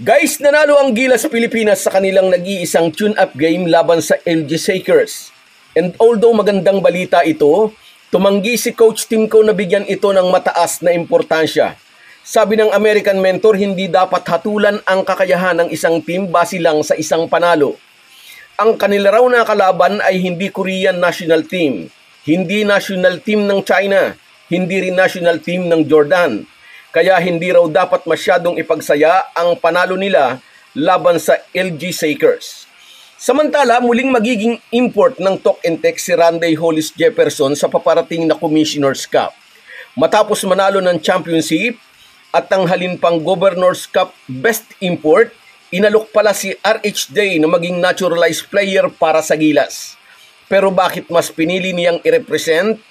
Guys, nanalo ang Gilas Pilipinas sa kanilang nag-iisang tune-up game laban sa LG Shakers. And although magandang balita ito, tumanggi si Coach Timko na bigyan ito ng mataas na importansya. Sabi ng American mentor, hindi dapat hatulan ang kakayahan ng isang team base lang sa isang panalo. Ang kanila raw na kalaban ay hindi Korean national team, hindi national team ng China, hindi rin national team ng Jordan. Kaya hindi raw dapat masyadong ipagsaya ang panalo nila laban sa LG Shakers. Samantala, muling magiging import ng talk and text si Randy Hollis Jefferson sa paparating na Commissioner's Cup. Matapos manalo ng championship at tanghalin pang Governor's Cup Best Import, inalok pala si RHJ na maging naturalized player para sa Gilas. Pero bakit mas pinili niyang i-represent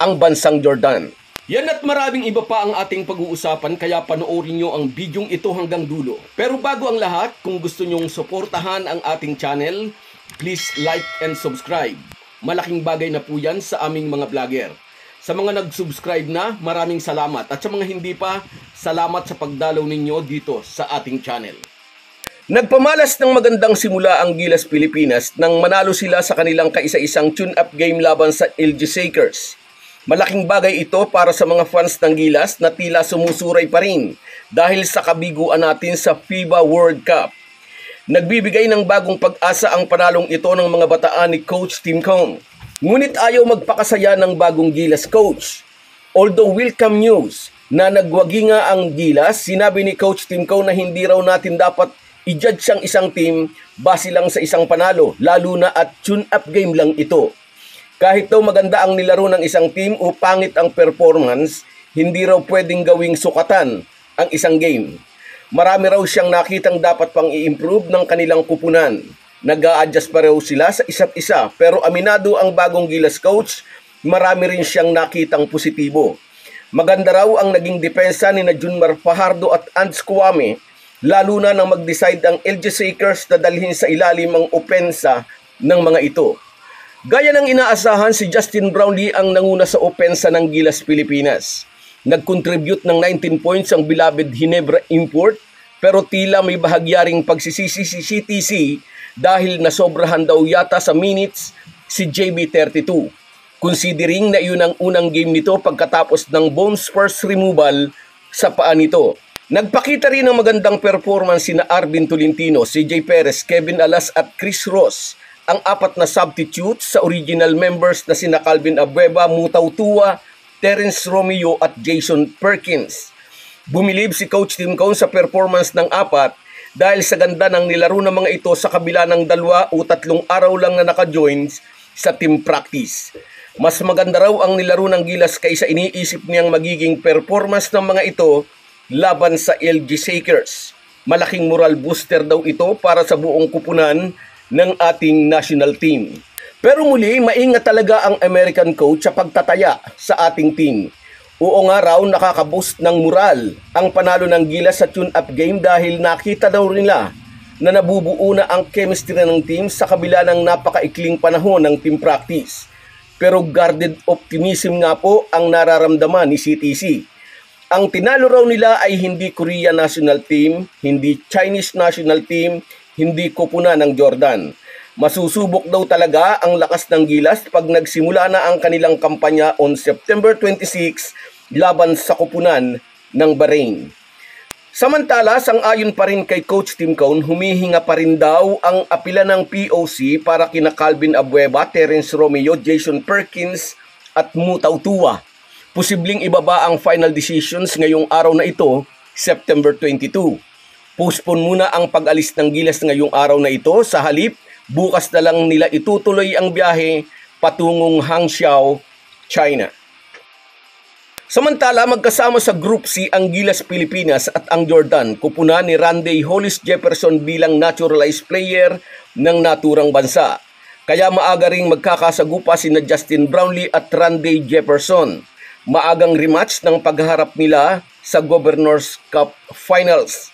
ang bansang Jordan? Yan at maraming iba pa ang ating pag-uusapan, kaya panoorin nyo ang bidyong ito hanggang dulo. Pero bago ang lahat, kung gusto nyong suportahan ang ating channel, please like and subscribe. Malaking bagay na po yan sa aming mga vlogger. Sa mga nag-subscribe na, maraming salamat. At sa mga hindi pa, salamat sa pagdalaw ninyo dito sa ating channel. Nagpamalas ng magandang simula ang Gilas Pilipinas nang manalo sila sa kanilang kaisa-isang tune-up game laban sa LG Shakers. Malaking bagay ito para sa mga fans ng Gilas na tila sumusuray pa rin dahil sa kabiguan natin sa FIBA World Cup. Nagbibigay ng bagong pag-asa ang panalong ito ng mga bataan ni Coach Timko. Ngunit ayaw magpakasaya ng bagong Gilas coach. Although welcome news na nagwagi nga ang Gilas, sinabi ni Coach Timko na hindi raw natin dapat i-judge ang isang team base lang sa isang panalo, lalo na at tune-up game lang ito. Kahit daw maganda ang nilaro ng isang team o pangit ang performance, hindi raw pwedeng gawing sukatan ang isang game. Marami raw siyang nakitang dapat pang i-improve ng kanilang kupunan. Nag-a-adjust pa raw sila sa isa't isa, pero aminado ang bagong Gilas coach, marami rin siyang nakitang positibo. Maganda raw ang naging depensa ni Junmar Fajardo at Ants Kwame, lalo na nang mag-decide ang LG Shakers na dalhin sa ilalim ang opensa ng mga ito. Gaya ng inaasahan, si Justin Brownlee ang nanguna sa opensa ng Gilas Pilipinas. Nag-contribute ng 19 points ang beloved Ginebra import, pero tila may bahagyaring pagsisisi si CTC dahil nasobrahan daw yata sa minutes si JB32. Considering na iyon ang unang game nito pagkatapos ng bone spurs removal sa paa nito. Nagpakita rin ng magandang performance sina Arvin Tolentino, CJ Perez, Kevin Alas at Chris Ross, ang apat na substitutes sa original members na sina Calvin Abueva, Mutaw Tua, Terence Romeo at Jason Perkins. Bumilib si Coach Timko sa performance ng apat dahil sa ganda ng nilaro ng mga ito sa kabila ng 2 o 3 araw lang na naka-join sa team practice. Mas maganda raw ang nilaro ng Gilas kaysa iniisip niyang magiging performance ng mga ito laban sa LG Shakers. Malaking moral booster daw ito para sa buong kupunan ng ating national team. Pero muli, maingat talaga ang American coach sa pagtataya sa ating team. Oo nga raw, nakaka-boost ng moral ang panalo ng Gilas sa tune-up game dahil nakita daw nila na nabubuo na ang chemistry ng team sa kabila ng napakaikling panahon ng team practice. Pero guarded optimism nga po ang nararamdaman ni CTC. Ang tinalo raw nila ay hindi Korean national team, hindi Chinese national team, hindi kupunan ng Jordan. Masusubok daw talaga ang lakas ng Gilas pag nagsimula na ang kanilang kampanya on September 26 laban sa kupunan ng Bahrain. Samantala, sang-ayon pa rin kay Coach Timko, humihinga pa rin daw ang apila ng POC para kina Calvin Abueva, Terence Romeo, Jason Perkins at Mutaw Tua. Posibleng ibaba ang final decisions ngayong araw na ito, September 22. Postpone muna ang pag-alis ng Gilas ngayong araw na ito. Sa halip, bukas na lang nila itutuloy ang biyahe patungong Hangzhou, China. Samantala, magkasama sa Group C ang Gilas Pilipinas at ang Jordan, kupunan ni Randy Hollis Jefferson bilang naturalized player ng naturang bansa. Kaya maaga ring magkakasagupa sina Justin Brownlee at Randy Jefferson. Maagang rematch ng pagharap nila sa Governor's Cup Finals.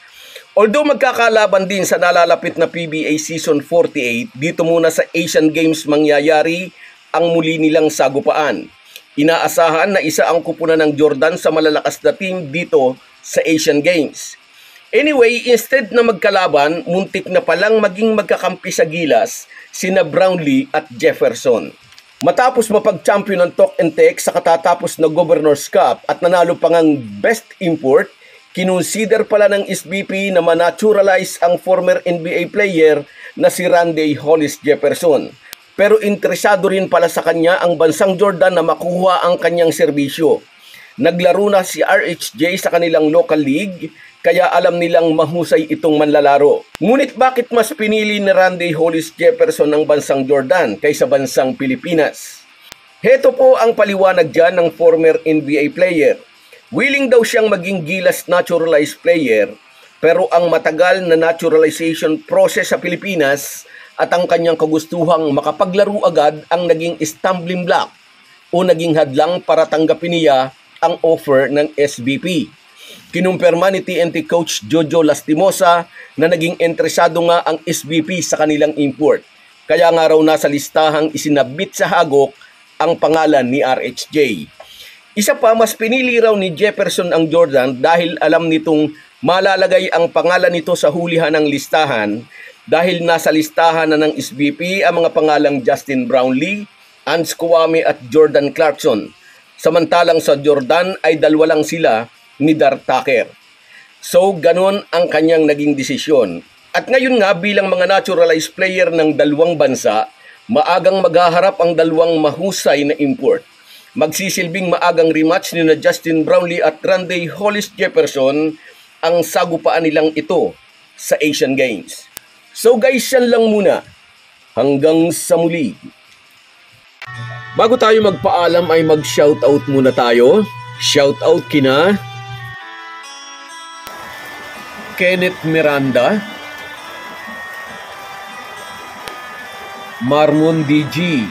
Although magkakalaban din sa nalalapit na PBA Season 48, dito muna sa Asian Games mangyayari ang muli nilang sagupaan. Inaasahan na isa ang kupunan ng Jordan sa malalakas na team dito sa Asian Games. Anyway, instead na magkalaban, muntik na palang maging magkakampi sa gilas sina Brownlee at Jefferson. Matapos mapag-champion ng Talk and Tech sa katatapos na Governor's Cup at nanalo pa ngang Best Import, kinonsider pala ng SBP na ma-naturalize ang former NBA player na si Randy Hollis Jefferson. Pero interesado rin pala sa kanya ang bansang Jordan na makuha ang kanyang serbisyo. Naglaro na si RHJ sa kanilang local league, kaya alam nilang mahusay itong manlalaro. Ngunit bakit mas pinili ni Randy Hollis Jefferson ng bansang Jordan kaysa bansang Pilipinas? Heto po ang paliwanag dyan ng former NBA player. Willing daw siyang maging Gilas naturalized player, pero ang matagal na naturalization process sa Pilipinas at ang kanyang kagustuhang makapaglaro agad ang naging stumbling block o naging hadlang para tanggapin niya ang offer ng SBP. Kinumpirma ni TNT coach Jojo Lastimosa na naging interesado nga ang SBP sa kanilang import. Kaya nga raw nasa listahang isinabit sa hagok ang pangalan ni RHJ. Isa pa, mas pinili raw ni Jefferson ang Jordan dahil alam nitong malalagay ang pangalan nito sa hulihan ng listahan dahil nasa listahan na ng SBP ang mga pangalang Justin Brownlee, Ans Kouame at Jordan Clarkson. Samantalang sa Jordan ay dalawa lang sila ni Dar Tucker. So, ganun ang kanyang naging desisyon. At ngayon nga, bilang mga naturalized player ng dalawang bansa, maagang maghaharap ang dalawang mahusay na import. Magsisilbing maagang rematch ni na Justin Brownlee at Randy Hollis Jefferson ang sagupaan nilang ito sa Asian Games. So guys, yan lang muna. Hanggang sa muli. Bago tayo magpaalam ay mag-shoutout muna tayo. Shoutout kina Kenneth Miranda, Marmon DG,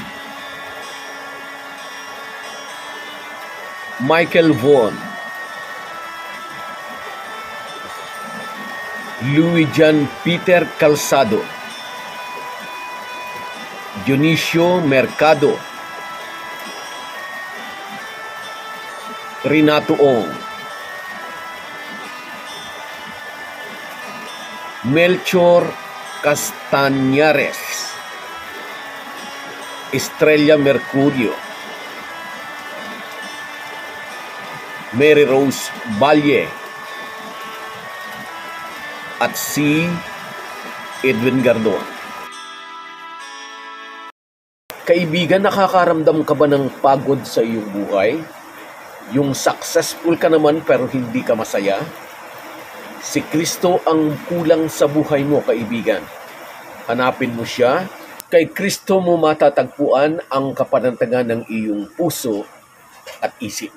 Michael Vaughan, Louis Jan Peter Calzado, Dionisio Mercado, Renato Ong, Melchor Castañares, Estrella Mercurio, Mary Rose Valle, at si Edwin Gardon. Kaibigan, nakakaramdam ka ba ng pagod sa iyong buhay? Yung successful ka naman pero hindi ka masaya? Si Kristo ang kulang sa buhay mo, kaibigan. Hanapin mo siya. Kay Kristo mo matatagpuan ang kapanatagan ng iyong puso at isip.